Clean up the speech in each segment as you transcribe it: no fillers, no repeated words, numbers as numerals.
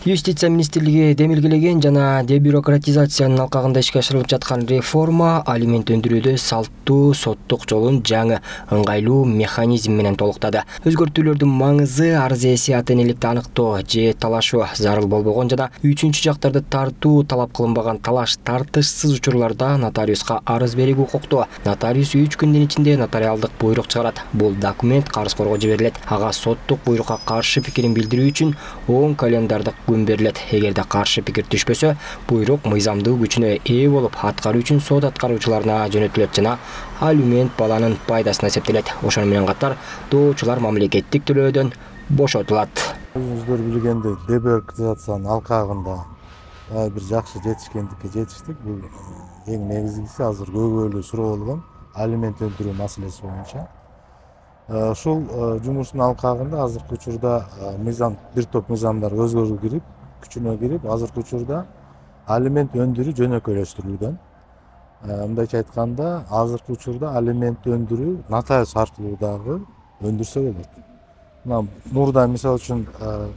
Юстиция министрлиги демилгелеген жана дебюрократизациянын алкагында ишке ашырылып жаткан реформа алимент өндүрүүдө салттуу соттук жолун жаңы ыңгайлуу механизм менен толуктады. Өзгөртүүлөрдүн маңызы арыз ээси ата-энеликти аныктоо же талашуу зарыл болбогон жана үчүнчү жактарды тартуу талап кылынбаган талаш-тартышсыз учурларда нотариуска арыз берүүгө укуктуу. Нотариус 3 күндүн ичинде нотариалдык буйрук чыгарат. Бул документ карызкорго жиберилет. Ага соттук буйрукка каршы пикирин билдирүү үчүн 10 календардык күн берилет. Эгерде каршы пикир түшпөсө, буйрук мыйзамдуу күчүнө ээ болуп, аткаруу үчүн сот аткаруучуларына жөнөтүлөт жана алимент баланын пайдасына эсептелет. Ошону менен катар доочулар мамлекеттик төлөөдөн бошотулат. Өзүңүздөр билгендей, дебюрократизациянын алкагында бир жакшы жетишкендикке жетиштик. Бул эң негизгиси азыр көйгөйлүү суроо болгон алимент өндүрүү маселеси боюнча. Ушул жумуштун алкагында азыркы учурда мыйзам бир топ мыйзамдар өзгөрүү кирип, күчүнө кирип, азыркы учурда алимент өндүрүү жөнөкөйлөштүрүлгөн. Мындайча айтканда, азыркы учурда алимент өндүрүү нотариус аркылуу дагы өндүрсө болот. Мына мурда мисалы үчүн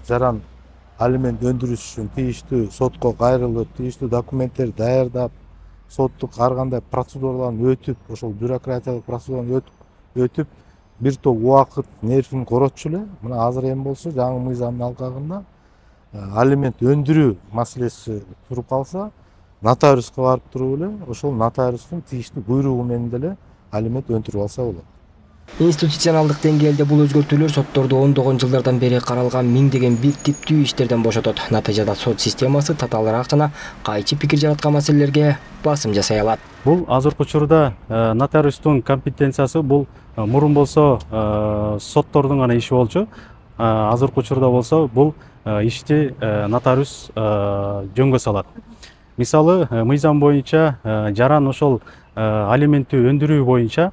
жаран алимент өндүрүш үчүн тийиштүү сотко кайрылып, тийиштүү документтерди даярдап, соттук ар кандай процедураларын өтүп, ошол бюрократиялык процедураны өтүп, бир топ убакыт нервин коротчу эле. Мына азыр эми болсо жаңы мыйзамдын алкагында алимент өндүрүү маселеси туруп калса, нотариуска барып туруп эле ошол нотариустун тийиштүү буйругу менен деле алимент өндүрүп алса болот. Институционалдык деңгээлде бул өзгөртүүлөр сотторду ондогон жылдардан бери каралган миңдеген бир типтүү иштерден бошотот. Натыйжада сот системасы татаалыраак жана кайчы пикир жараткан маселелерге басым жасай алат. Бул азыркы учурда нотариустун компетенциясы бул мурун болсо соттордун гана иши болчу. Азыркы учурда болсо бул ишти нотариус жөнгө салат. Мисалы, мыйзам боюнча жаран ошол алименттүү өндүрүү боюнча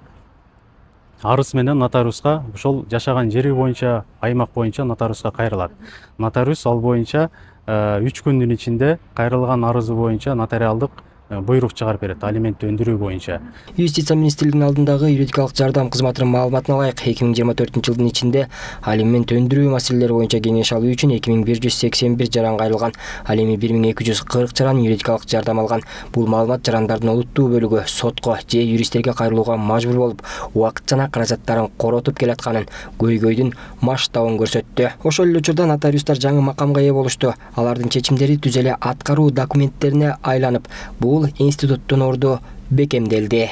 арыз менен нотариуска ошол жашаган жери боюнча, аймак боюнча нотариуска кайрылат. Нотариус ал боюнча 3 күндүн ичинде кайрылган арызы боюнча нотариалдык буйрук чыгарып берет алимент өндүрүү боюнча. Юстиция министрлигинин алдындагы юридикалык жардам кызматынын маалыматына ылайык 2024-жылдын ичинде алимент өндүрүү маселелери боюнча кеңеш алуу үчүн 2181 жаран кайрылган, ал эми 1240 жаран юридикалык жардам алган. Бул маалымат жарандардын олуттуу бөлүгү сотко же юристтерге кайрылууга мажбур болуп, убакыт жана каражаттарын коротуп келатканын, көйгөйдүн масштабын көрсөттү. Ошол эле учурда нотариустар жаңы макамга ээ болушту. Алардын чечимдери түз эле аткаруу документтерине айланып, бул институттун орду бекемделди.